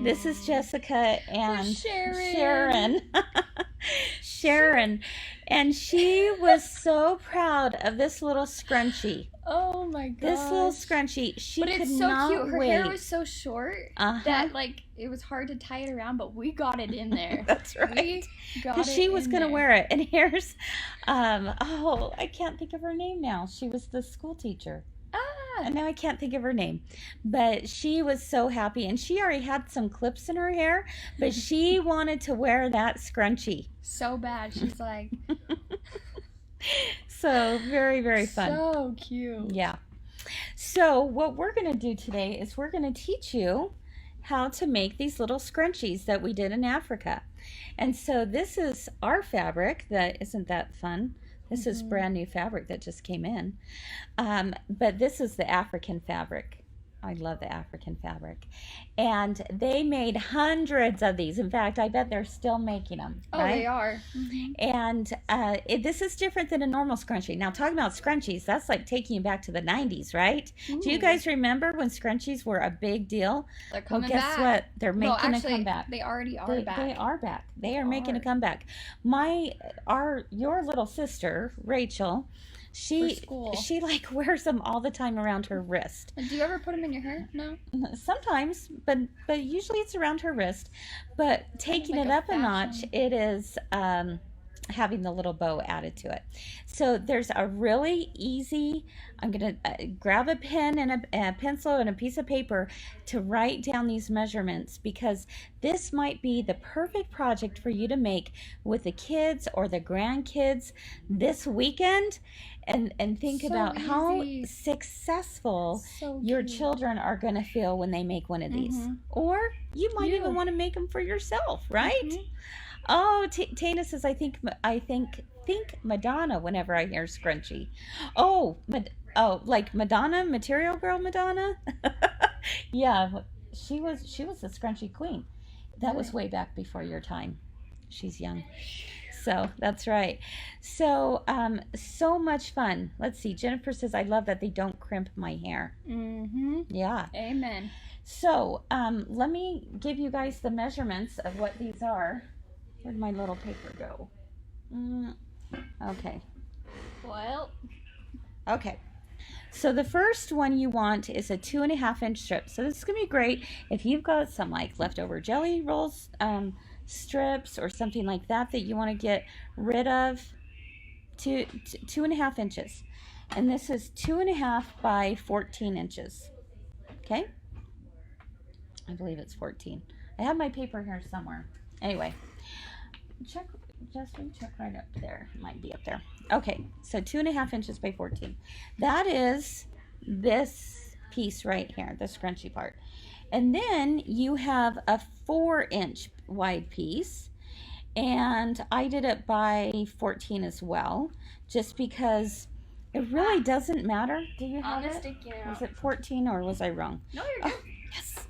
This is Jessica and Sharon. Sharon. And she was so proud of this little scrunchie. Oh my gosh. This little scrunchie. She But could it's so not cute. Her wait. hair was so short that like it was hard to tie it around, but we got it in there. That's right. Because she was going to wear it. And here's, I can't think of her name now. She was the school teacher. And now I can't think of her name, but she was so happy, and she already had some clips in her hair, but she wanted to wear that scrunchie so bad. She's like, so very, very fun. So cute. Yeah. So what we're going to do today is we're going to teach you how to make these little scrunchies that we did in Africa. And so this is our fabric. Isn't that fun? This is brand new fabric that just came in. But this is the African fabric. I love the African fabric. And they made hundreds of these. In fact, I bet they're still making them. Oh, right? They are. And this is different than a normal scrunchie. Now, talking about scrunchies, that's like taking you back to the 90s, right? Do you guys remember when scrunchies were a big deal? They're coming guess back. what? They're making a comeback. They already are back. They are back. They are making a comeback. Your little sister, Rachel, she like wears them all the time around her wrist. Do you ever put them in your hair? No. Sometimes, but usually it's around her wrist. But taking it up a notch, it is having the little bow added to it. So there's a really easy. I'm gonna grab a pen and a pencil and a piece of paper to write down these measurements, because this might be the perfect project for you to make with the kids or the grandkids this weekend. And think about how successful your children are going to feel when they make one of these. Or you might even want to make them for yourself, right? Oh, Tana says, I think Madonna whenever I hear scrunchy. Oh, like Madonna, Material Girl Madonna? Yeah, she was the scrunchy queen. That was way back before your time. She's young. So that's right. So so much fun. Let's see. Jennifer says, I love that they don't crimp my hair. Yeah. Amen. So let me give you guys the measurements of what these are. Where'd my little paper go? Okay. Well. Okay. So the first one you want is a 2.5-inch strip. So this is going to be great if you've got some like leftover jelly rolls, strips or something like that you want to get rid of. 2.5 inches, and this is 2.5 by 14 inches. Okay, I believe it's 14. I have my paper here somewhere. Anyway, check right up there. It might be up there. Okay, so 2.5 inches by 14. That is this piece right here, the scrunchy part. And then you have a 4-inch wide piece, and I did it by 14 as well, just because it really doesn't matter. Do you have it? Was it 14 or was I wrong? No, you're good. Yes.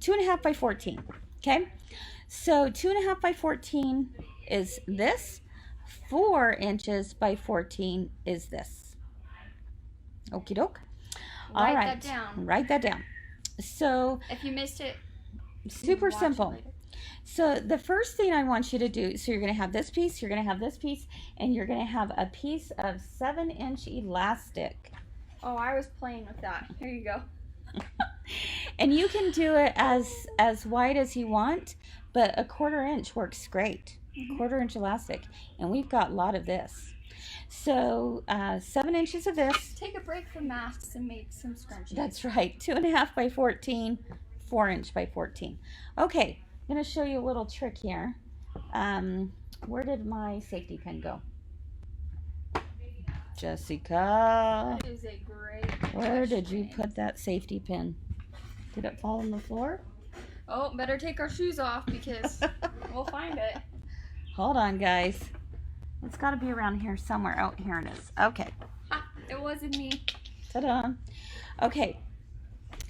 2.5 by 14. Okay, so 2.5 by 14 is this. 4 inches by 14 is this. Okie doke. All right. Write that down. Write that down. So if you missed it, super simple. So the first thing I want you to do, so you're going to have this piece, you're going to have this piece, and you're going to have a piece of 7-inch elastic. Oh, I was playing with that. Here you go. And you can do it as wide as you want, but a 1/4 inch works great. 1/4 inch elastic, and we've got a lot of this. So 7 inches of this. Take a break from masks and make some scrunchies. That's right. 2.5 by 14, 4-inch by 14. Okay, I'm going to show you a little trick here. Where did my safety pin go? Jessica. That is a great question. Where did you put that safety pin? Did it fall on the floor? Oh, better take our shoes off because we'll find it. Hold on, guys. It's got to be around here somewhere. Oh, here it is. Okay. It wasn't me. Ta-da. Okay.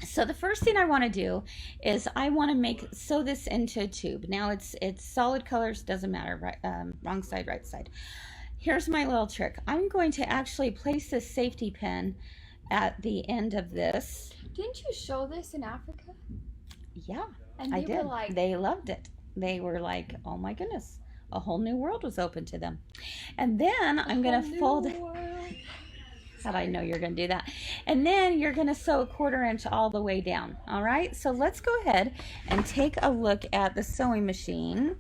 So the first thing I want to do is I want to sew this into a tube. Now it's solid colors, doesn't matter, right, wrong side, right side. Here's my little trick. I'm going to actually place this safety pin at the end of this. Didn't you show this in Africa? Yeah. And I they did. were like, They loved it. They were like, oh my goodness, a whole new world was open to them. And then I'm going to fold it. How'd I know you're going to do that? And then you're going to sew a 1/4 inch all the way down. All right, so let's go ahead and take a look at the sewing machine.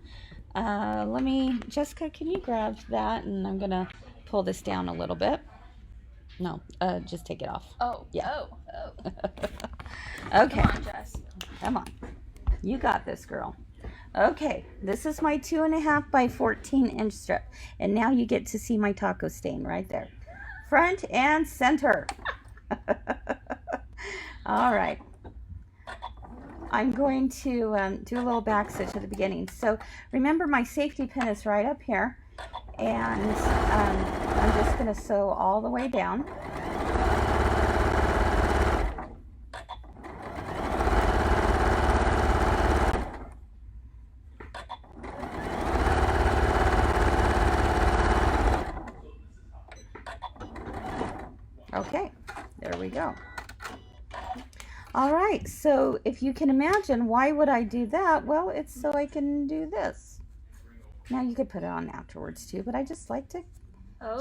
Jessica, can you grab that? And I'm going to pull this down a little bit. No, just take it off. Oh, yeah. Oh. Okay. Come on, Jess. Come on. You got this, girl. Okay, this is my 2.5 by 14 inch strip. And now you get to see my taco stain right there. Front and center. All right. I'm going to do a little back stitch at the beginning. So remember, my safety pin is right up here. And I'm just going to sew all the way down. Okay, there we go. All right, so if you can imagine, why would I do that? Well, it's so I can do this. Now you could put it on afterwards too, but I just like to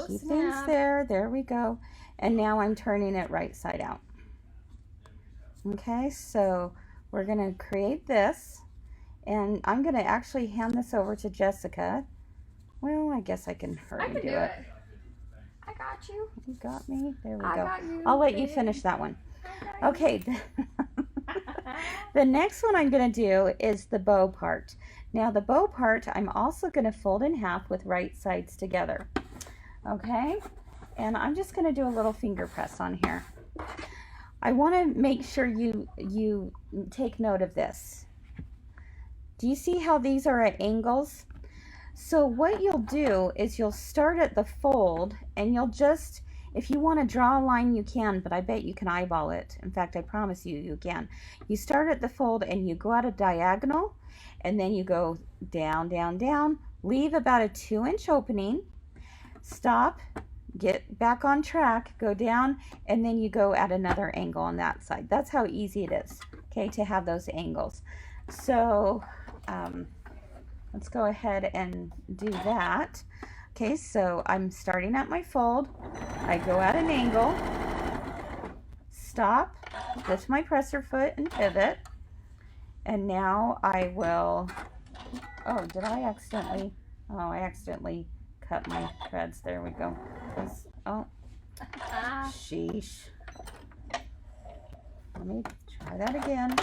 keep things there. There we go. And now I'm turning it right side out. Okay, so we're going to create this, and I'm going to actually hand this over to Jessica. Well, I guess I can hurry do it. I got you. You got me? There we I go. got you, I'll let you finish that one. Okay. The next one I'm going to do is the bow part. Now the bow part, I'm also going to fold in half with right sides together. Okay? And I'm just going to do a little finger press on here. I want to make sure you take note of this. Do you see how these are at angles? So what you'll do is you'll start at the fold, and you'll just, if you want to draw a line, you can, but I bet you can eyeball it. In fact, I promise you can. You start at the fold and you go out a diagonal, and then you go down, down, down, leave about a 2-inch opening, stop, get back on track, go down, and then you go at another angle on that side. That's how easy it is, okay, to have those angles. So let's go ahead and do that. Okay, so I'm starting at my fold. I go at an angle, stop, lift my presser foot and pivot, and now I will, oh, did I accidentally, oh, I accidentally cut my threads. There we go. Oh, sheesh. Let me try that again.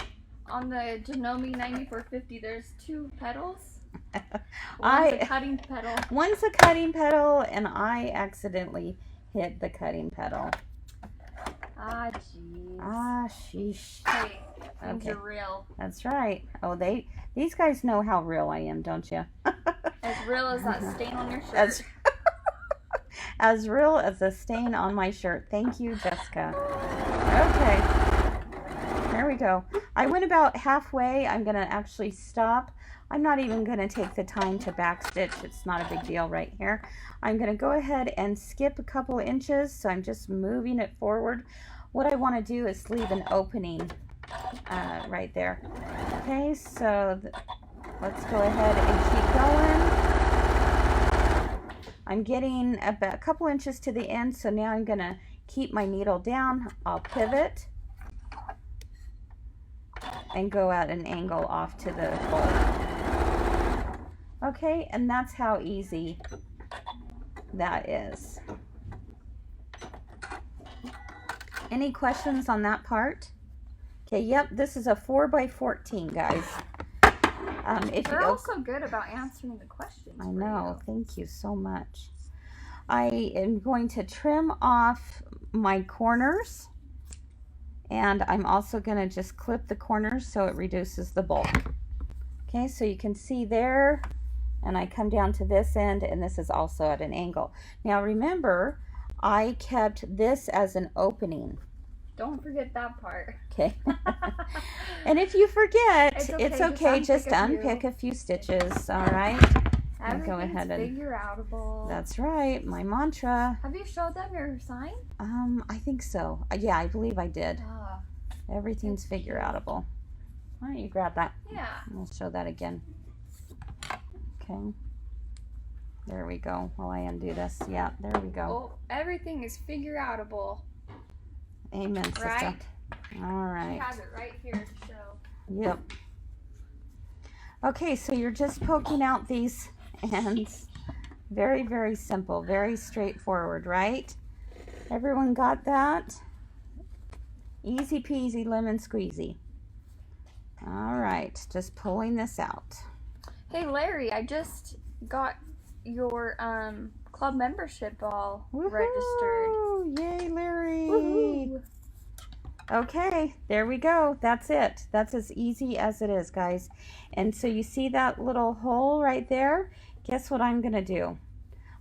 On the Janome 9450, there's 2 pedals. One's a cutting pedal. One's a cutting pedal, and I accidentally hit the cutting pedal. Ah, jeez. Ah, sheesh. Hey, things are real. That's right. Oh, these guys know how real I am, don't you? As real as that stain on your shirt. As real as the stain on my shirt. Thank you, Jessica. Okay. There we go. I went about halfway. I'm going to actually stop. I'm not even going to take the time to backstitch. It's not a big deal right here. I'm going to go ahead and skip a couple inches, so I'm just moving it forward. What I want to do is leave an opening right there. Okay, so let's go ahead and keep going. I'm getting about a couple inches to the end, so now I'm going to keep my needle down. I'll pivot and go at an angle off to the fold. Okay, and that's how easy that is. Any questions on that part? Okay, yep, this is a 4x14, guys. They're also good about answering the questions. I know, thank you so much. I am going to trim off my corners, and I'm also going to just clip the corners so it reduces the bulk. Okay, so you can see there, and I come down to this end, and this is also at an angle. Now remember, I kept this as an opening. Don't forget that part. Okay. And if you forget, it's okay. Just unpick unpick a few stitches, all right? Go ahead and figure-outable. That's right, my mantra. Have you showed them your sign? I think so. Yeah, I believe I did. Everything's figure-outable. Why don't you grab that? Yeah. We'll show that again. Okay. There we go. While I undo this. Yeah, there we go. Oh, everything is figure-outable. Amen, sister. Right? All right. She has it right here to show. Yep. Okay, so you're just poking out these ends. Very, very simple. Very straightforward, right? Everyone got that? Easy peasy lemon squeezy. All right, just pulling this out. Hey, Larry, I just got your club membership all registered. Yay, Larry. Woohoo. Okay, there we go. That's it. That's as easy as it is, guys. And so you see that little hole right there? Guess what I'm going to do?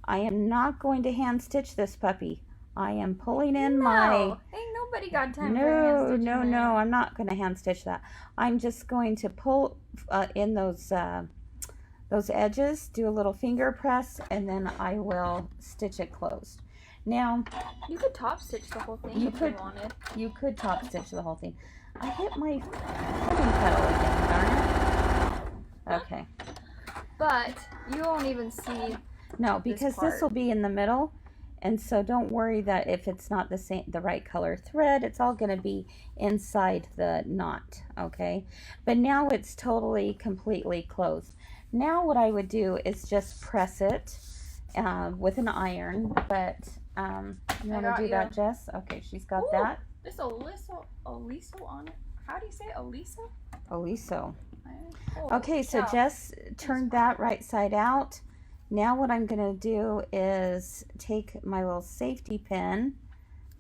I am not going to hand stitch this puppy. I am pulling in my... Ain't nobody got time for hand stitching. No, I'm not going to hand stitch that. I'm just going to pull in those edges, do a little finger press, and then I will stitch it closed. Now, you could top stitch the whole thing if you wanted. You could top stitch the whole thing. I hit my heading pedal again, darn it. Okay. But you won't even see. No, because this will be in the middle, and so don't worry that if it's not the right color thread, it's all going to be inside the knot. Okay. But now it's totally completely closed. Now what I would do is just press it with an iron, but you want to do that, Jess? Okay, she's got that. There's Aliso on it. How do you say it? Aliso? Aliso. Okay, so Jess turned that right side out. Now what I'm going to do is take my little safety pin,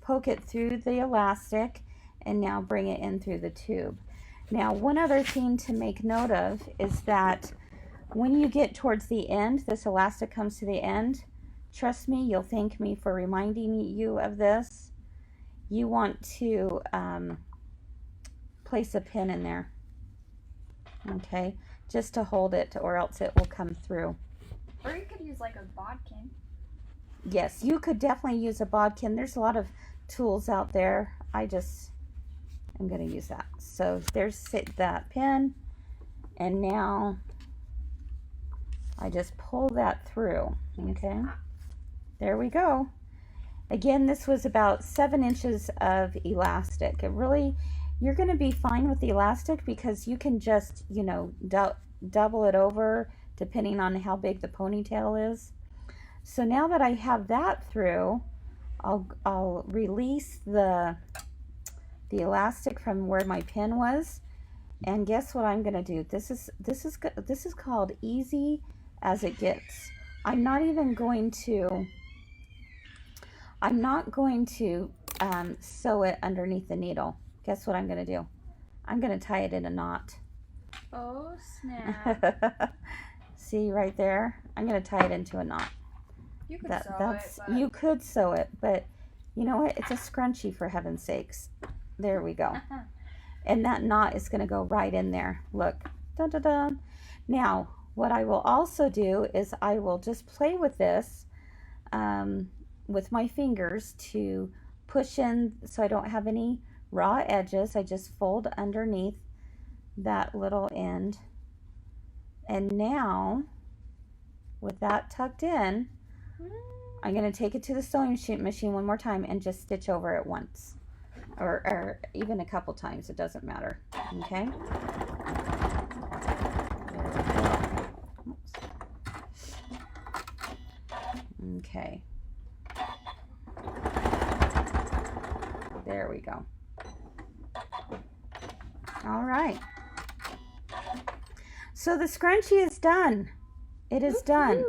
poke it through the elastic, and now bring it in through the tube. Now, one other thing to make note of is that when you get towards the end, this elastic comes to the end, trust me, you'll thank me for reminding you of this. You want to place a pin in there, okay, just to hold it, or else it will come through. Or you could use like a bodkin. Yes, you could definitely use a bodkin. There's a lot of tools out there. I'm going to use that. So there's that pin, and now I just pull that through. Okay, there we go. Again, this was about 7 inches of elastic. It really, you're going to be fine with the elastic because you can just, you know, double it over depending on how big the ponytail is. So now that I have that through, I'll release the elastic from where my pin was, and guess what I'm going to do? This is called easy as it gets. I'm not going to sew it underneath the needle. Guess what I'm going to do? I'm going to tie it in a knot. Oh, snap. See right there? I'm going to tie it into a knot. You could sew it. But... You could sew it, but you know what? It's a scrunchie, for heaven's sakes. There we go. And that knot is going to go right in there. Look. Dun, dun, dun. Now, what I will also do is I will just play with this with my fingers to push in so I don't have any raw edges. I just fold underneath that little end. And now, with that tucked in, I'm going to take it to the sewing machine one more time and just stitch over it once. Or even a couple times, it doesn't matter. Okay? Okay. There we go. All right. So the scrunchie is done. It is done.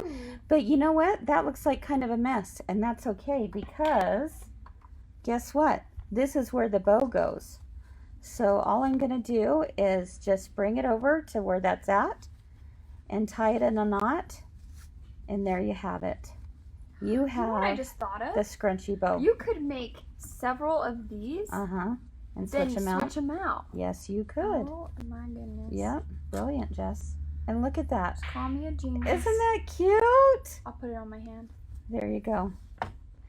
But you know what? That looks like kind of a mess, and that's okay because guess what? This is where the bow goes. So all I'm going to do is just bring it over to where that's at and tie it in a knot, and there you have it. You have, you know what I just thought of? The scrunchie bow. You could make several of these. And switch them out. Switch them out. Yes, you could. Oh my goodness. Yep. Brilliant, Jess. And look at that. Just call me a genius. Isn't that cute? I'll put it on my hand. There you go.